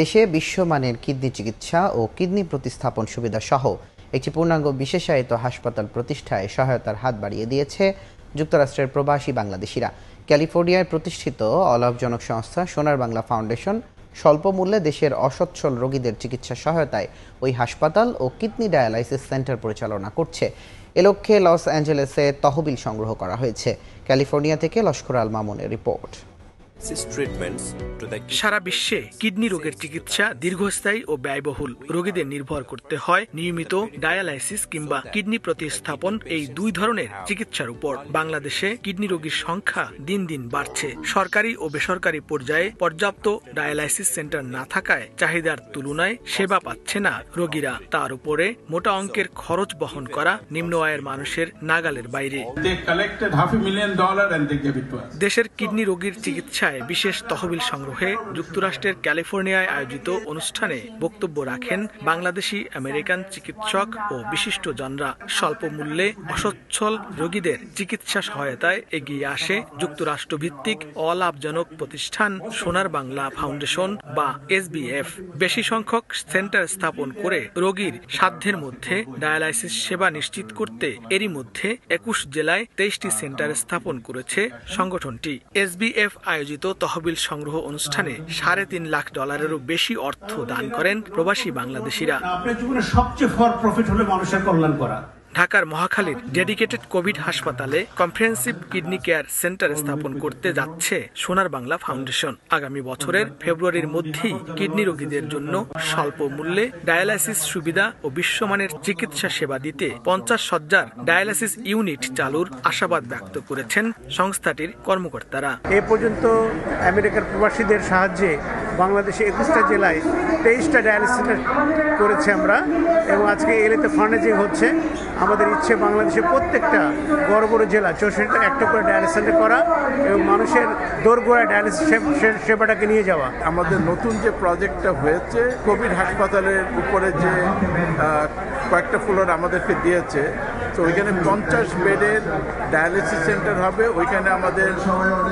দেশে বিশ্বমানের কিডনি চিকিৎসা ও কিডনি প্রতিস্থাপন সুবিধা সহ একটি পূর্ণাঙ্গ বিশেষায়িত হাসপাতাল প্রতিষ্ঠায় সহায়তার হাত বাড়িয়ে দিয়েছে যুক্তরাষ্ট্রের প্রবাসী বাংলাদেশিরা। ক্যালিফোর্নিয়ায় প্রতিষ্ঠিত অলাভজনক সংস্থা সোনার বাংলা ফাউন্ডেশন স্বল্প মূল্যে দেশের অসচ্ছল রোগীদের চিকিৎসা সহায়তায় ওই হাসপাতাল ও কিডনি ডায়ালাইসিস সেন্টার পরিচালনা করছে। এ লক্ষ্যে লস অ্যাঞ্জেলেসে তহবিল সংগ্রহ করা হয়েছে। ক্যালিফোর্নিয়া থেকে লস্কর আল মামুনের রিপোর্ট। সারা বিশ্বে কিডনি রোগের চিকিৎসা দীর্ঘস্থায়ী ও ব্যয়বহুল। রোগীদের নির্ভর করতে হয় নিয়মিত ডায়ালাইসিস কিংবা কিডনি প্রতিস্থাপন, এই দুই ধরনের চিকিৎসার উপর। বাংলাদেশে কিডনি রোগীর সংখ্যা দিন দিন বাড়ছে। সরকারি ও বেসরকারি পর্যায়ে পর্যাপ্ত ডায়ালাইসিস সেন্টার না থাকায় চাহিদার তুলনায় সেবা পাচ্ছে না রোগীরা। তার উপরে মোটা অঙ্কের খরচ বহন করা নিম্ন আয়ের মানুষের নাগালের বাইরে। দেশের কিডনি রোগীর চিকিৎসা বিশেষ তহবিল সংগ্রহে যুক্তরাষ্ট্রের ক্যালিফোর্নিয়ায় আয়োজিত অনুষ্ঠানে বক্তব্য রাখেন বাংলাদেশি আমেরিকান চিকিৎসক ও বিশিষ্টজনরা। স্বল্প মূল্যে অসচ্ছল রোগীদের চিকিৎসা সহায়তায় এগিয়ে আসে যুক্তরাষ্ট্রভিত্তিক অলাভজনক প্রতিষ্ঠান সোনার বাংলা ফাউন্ডেশন বা SBF। বেশি সংখ্যক সেন্টার স্থাপন করে রোগীর সাধ্যের মধ্যে ডায়ালাইসিস সেবা নিশ্চিত করতে এরই মধ্যে 21 জেলায় 23টি সেন্টার স্থাপন করেছে সংগঠনটি। SBF আয়োজিত তহবিল সংগ্রহ অনুষ্ঠানে $3.5 লাখ বেশি অর্থ দান করেন প্রবাসী বাংলাদেশিরা। আপনার জীবনে সবচেয়ে বড় প্রফিট হলো মানুষের কল্যাণ করা। ঢাকার মহাখালীর ডেডিকেটেড কোভিড হাসপাতালে কম্প্রিহেন্সিভ কিডনি কেয়ার সেন্টার স্থাপন করতে যাচ্ছে সোনার বাংলা ফাউন্ডেশন। আগামী বছরের ফেব্রুয়ারির মধ্যেই কিডনি রোগীদের জন্য স্বল্প মূল্যে ডায়ালাইসিস সুবিধা ও বিশ্বমানের চিকিৎসা সেবা দিতে 50 শয্যার ডায়ালাইসিস ইউনিট চালুর আশাবাদ ব্যক্ত করেছেন সংস্থাটির কর্মকর্তারা। এ পর্যন্ত আমেরিকার প্রবাসীদের সাহায্যে বাংলাদেশে 21টা জেলায় 23টা ডায়ালিসিস সেন্টার করেছে আমরা, এবং আজকে এলেতে ফান্ডরেজিং হচ্ছে। আমাদের ইচ্ছে বাংলাদেশের প্রত্যেকটা বড় বড় জেলা 64টা একটা করে ডায়ালিসিস সেন্টার করা এবং মানুষের দোরগোড়ায় ডায়ালিসিস সেবাটাকে নিয়ে যাওয়া। আমাদের নতুন যে প্রজেক্টটা হয়েছে কোভিড হাসপাতালের উপরে যে কয়েকটা ফ্লোর আমাদেরকে দিয়েছে, তো ওইখানে 50 বেডের ডায়ালিসিস সেন্টার হবে, ওইখানে আমাদের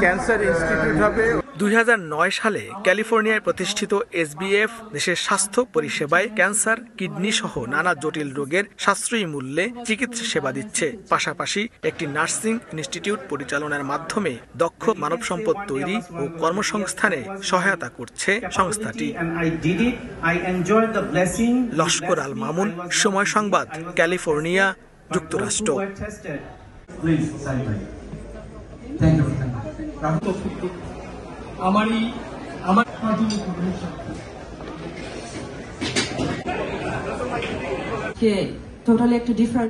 ক্যান্সার ইনস্টিটিউট হবে। 2009 সালে ক্যালিফোর্নিয়ায় প্রতিষ্ঠিত SBF দেশের স্বাস্থ্য পরিষেবায় ক্যান্সার, কিডনি সহ নানা জটিল রোগের সাশ্রয়ী মূল্যে চিকিৎসা সেবা দিচ্ছে। পাশাপাশি একটি নার্সিং ইনস্টিটিউট পরিচালনার মাধ্যমে দক্ষ মানব সম্পদ তৈরি ও কর্মসংস্থানে সহায়তা করছে সংস্থাটি। লস্কর আল মামুন, সময় সংবাদ, ক্যালিফোর্নিয়া, যুক্তরাষ্ট্র। টোটালি একটা ডিফারেন্ট